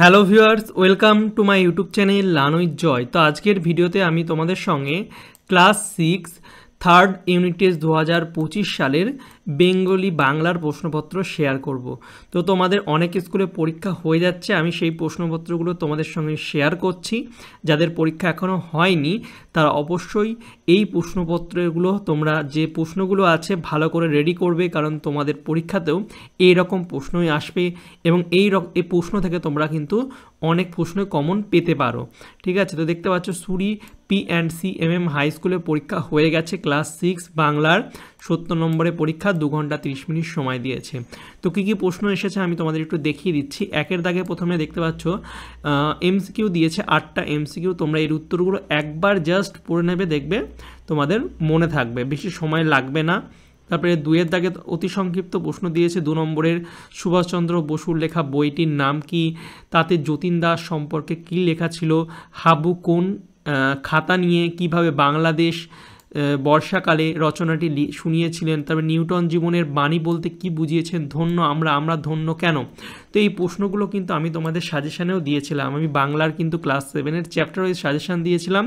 Hello viewers, welcome to my YouTube channel learn with Joy. তো আজকের ভিডিওতে আমি তোমাদের সঙ্গে ক্লাস 6 থার্ড ইউনিট টেস্ট 2025 সালের বেঙ্গলি বাংলার প্রশ্নপত্র শেয়ার করব। তো তোমাদের অনেক স্কুলে পরীক্ষা হয়ে যাচ্ছে, আমি সেই প্রশ্নপত্রগুলো তোমাদের সঙ্গে শেয়ার করছি। যাদের পরীক্ষা এখনও হয়নি তারা অবশ্যই এই প্রশ্নপত্রগুলো, তোমরা যে প্রশ্নগুলো আছে ভালো করে রেডি করবে, কারণ তোমাদের পরীক্ষাতেও এই রকম প্রশ্নই আসবে এবং এই প্রশ্ন থেকে তোমরা কিন্তু অনেক প্রশ্নই কমন পেতে পারো। ঠিক আছে, তো দেখতে পাচ্ছ সুরি P&CMM হাই স্কুলে পরীক্ষা হয়ে গেছে। ক্লাস 6 বাংলার 70 নম্বরের পরীক্ষা, 2 ঘন্টা 30 মিনিট সময় দিয়েছে। তো কী কী প্রশ্ন এসেছে আমি তোমাদের একটু দেখিয়ে দিচ্ছি। একের দাগে প্রথমে দেখতে পাচ্ছ MCQ দিয়েছে 8টা MCQ। তোমরা এর উত্তরগুলো একবার জাস্ট পড়ে নেবে, দেখবে তোমাদের মনে থাকবে, বেশি সময় লাগবে না। তারপরে 2-এর দাগে অতি সংক্ষিপ্ত প্রশ্ন দিয়েছে 2 নম্বরের, সুভাষচন্দ্র বসুর লেখা বইটির নাম কি, তাতে যতীন দাস সম্পর্কে কী লেখা ছিল, হাবু কোন খাতা নিয়ে কিভাবে বাংলাদেশ বর্ষাকালে রচনাটি শুনিয়েছিলেন, তারপরে নিউটন জীবনের বাণী বলতে কি বুঝিয়েছেন, ধন্য আমরা ধন্য কেন। তো এই প্রশ্নগুলো কিন্তু আমি তোমাদের সাজেশানেও দিয়েছিলাম। আমি বাংলার কিন্তু ক্লাস 7-এর চ্যাপ্টার ওয়াইজ সাজেশান দিয়েছিলাম,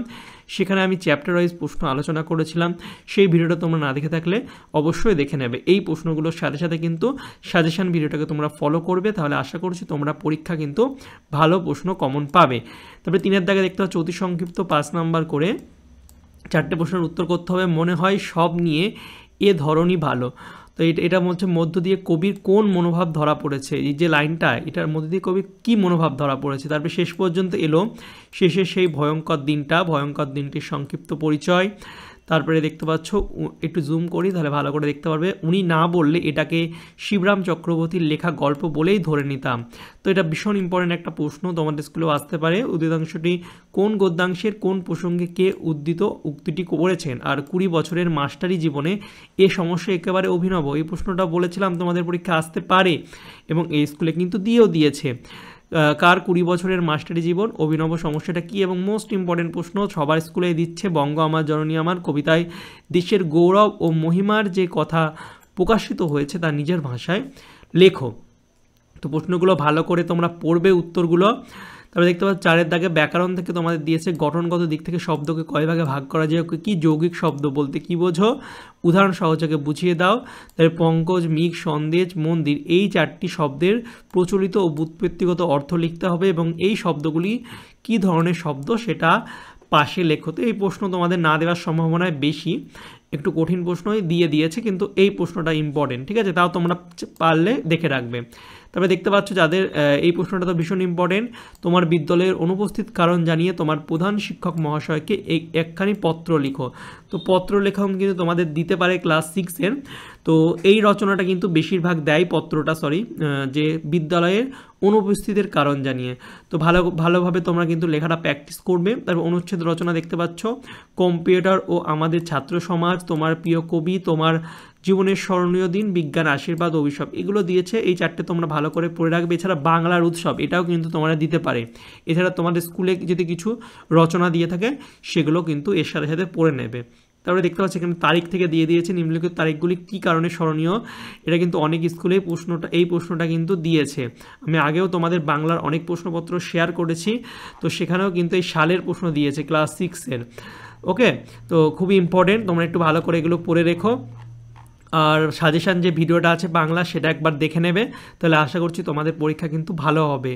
সেখানে আমি চ্যাপ্টার ওয়াইজ প্রশ্ন আলোচনা করেছিলাম। সেই ভিডিওটা তোমরা না দেখে থাকলে অবশ্যই দেখে নেবে। এই প্রশ্নগুলোর সাথে সাথে কিন্তু সাজেশান ভিডিওটাকে তোমরা ফলো করবে, তাহলে আশা করছি তোমরা পরীক্ষা কিন্তু ভালো প্রশ্ন কমন পাবে। তারপরে 3-এর দাগে দেখতে পাচ্ছ অতি সংক্ষিপ্ত 5 নাম্বার করে 4টে প্রশ্নের উত্তর করতে হবে। মনে হয় সব নিয়ে এ ধরনই ভালো। তো এটা হচ্ছে মধ্য দিয়ে কবির কোন মনোভাব ধরা পড়েছে, এই যে লাইনটা, এটার মধ্য দিয়ে কবির কী মনোভাব ধরা পড়েছে। তারপরে শেষ পর্যন্ত এলো শেষে সেই ভয়ঙ্কর দিনটির সংক্ষিপ্ত পরিচয়। তারপরে দেখতে পাচ্ছ, একটু জুম করি তাহলে ভালো করে দেখতে পারবে, উনি না বললে এটাকে শিবরাম চক্রবর্তীর লেখা গল্প বলেই ধরে নিতাম। তো এটা ভীষণ ইম্পর্টেন্ট একটা প্রশ্ন, তোমাদের স্কুলেও আসতে পারে। উদ্গীতাংশটি কোন গদ্যাংশের কোন প্রসঙ্গে কে উক্তিটি করেছেন, আর 20 বছরের মাস্টারি জীবনে এ সমস্যা একেবারে অভিনব। এই প্রশ্নটা বলেছিলাম তোমাদের পরীক্ষা আসতে পারে এবং এই স্কুলে কিন্তু দিয়েছে। কার 20 বছরের মাস্টারি জীবন, অভিনব সমস্যাটা কী, এবং মোস্ট ইম্পর্টেন্ট প্রশ্ন সবার স্কুলে দিচ্ছে, বঙ্গ আমার জননী আমার কবিতায় দেশের গৌরব ও মহিমার যে কথা প্রকাশিত হয়েছে তা নিজের ভাষায় লেখো। তো প্রশ্নগুলো ভালো করে তোমরা পড়বে উত্তরগুলো। তারপরে দেখতে পাচ্ছ 4-এর দাগে ব্যাকরণ থেকে তোমাদের দিয়েছে গঠনগত দিক থেকে শব্দকে কয় ভাগে ভাগ করা যায়, কি যৌগিক শব্দ বলতে কি বোঝো, উদাহরণ সহযোগে বুঝিয়ে দাও। তারপরে পঙ্কজ, মিগ, সন্দেশ, মন্দির, এই 4টি শব্দের প্রচলিত ও ব্যুৎপত্তিগত অর্থ লিখতে হবে এবং এই শব্দগুলি কি ধরনের শব্দ সেটা পাশে লেখো। তো এই প্রশ্ন তোমাদের না দেওয়ার সম্ভাবনায় বেশি, একটু কঠিন প্রশ্নই দিয়েছে, কিন্তু এই প্রশ্নটা ইম্পর্টেন্ট। ঠিক আছে, তাও তোমরা পারলে দেখে রাখবে। তবে দেখতে পাচ্ছ যাদের এই প্রশ্নটা তো ভীষণ ইম্পর্টেন্ট, তোমার বিদ্যালয়ের অনুপস্থিত কারণ জানিয়ে তোমার প্রধান শিক্ষক মহাশয়কে একখানি পত্র লিখো। তো পত্র লেখাও কিন্তু তোমাদের দিতে পারে ক্লাস 6-এর। তো এই রচনাটা কিন্তু বেশিরভাগ দেয় পত্রটা, যে বিদ্যালয়ের অনুপস্থিতির কারণ জানিয়ে। তো ভালোভাবে তোমরা কিন্তু লেখাটা প্র্যাকটিস করবে। তারপর অনুচ্ছেদ রচনা দেখতে পাচ্ছ, কম্পিউটার ও আমাদের ছাত্র সমাজ, তোমার প্রিয় কবি, তোমার জীবনের স্মরণীয় দিন, বিজ্ঞান, আশীর্বাদ, অভিশাপ, এগুলো দিয়েছে। এই 4টে তোমরা ভালো করে পড়ে রাখবে। এছাড়া বাংলার উৎসব, এটাও কিন্তু তোমরা দিতে পারে। এছাড়া তোমাদের স্কুলে যদি কিছু রচনা দিয়ে থাকে সেগুলো কিন্তু এর সাথে সাথে পড়ে নেবে। তারপরে দেখতে পাচ্ছি এখানে তারিখ থেকে দিয়েছে, নিম্নলিখিত তারিখগুলি কী কারণে স্মরণীয়। এটা কিন্তু অনেক স্কুলে এই প্রশ্নটা কিন্তু দিয়েছে। আমি আগেও তোমাদের বাংলার অনেক প্রশ্নপত্র শেয়ার করেছি, তো সেখানেও কিন্তু এই সালের প্রশ্ন দিয়েছে ক্লাস 6-এর। ওকে, তো খুবই ইম্পর্টেন্ট, তোমরা একটু ভালো করে এগুলো পড়ে রেখো। আর সাজেশান যে ভিডিওটা আছে বাংলা, সেটা একবার দেখে নেবে, তাহলে আশা করছি তোমাদের পরীক্ষা কিন্তু ভালো হবে।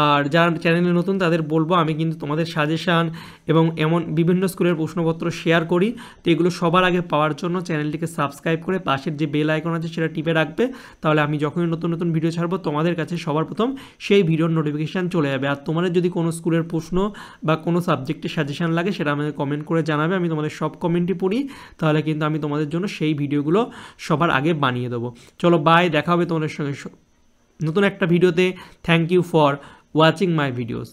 আর যারা চ্যানেলে নতুন তাদের বলবো, আমি কিন্তু তোমাদের সাজেশান এবং এমন বিভিন্ন স্কুলের প্রশ্নপত্র শেয়ার করি। তো এগুলো সবার আগে পাওয়ার জন্য চ্যানেলটিকে সাবস্ক্রাইব করে পাশের যে বেল আইকন আছে সেটা টিপে রাখবে, তাহলে আমি যখনই নতুন নতুন ভিডিও ছাড়বো তোমাদের কাছে সবার প্রথম সেই ভিডিওর নোটিফিকেশান চলে যাবে। আর তোমাদের যদি কোনো স্কুলের প্রশ্ন বা কোনো সাবজেক্টের সাজেশান লাগে সেটা আমাদের কমেন্ট করে জানাবে, আমি তোমাদের সব কমেন্টই পড়ি, তাহলে কিন্তু আমি তোমাদের জন্য সেই ভিডিওগুলো সবার আগে বানিয়ে দেবো। চলো বাই, দেখা হবে তোমাদের সঙ্গে নতুন একটা ভিডিওতে। Thank you for watching my videos.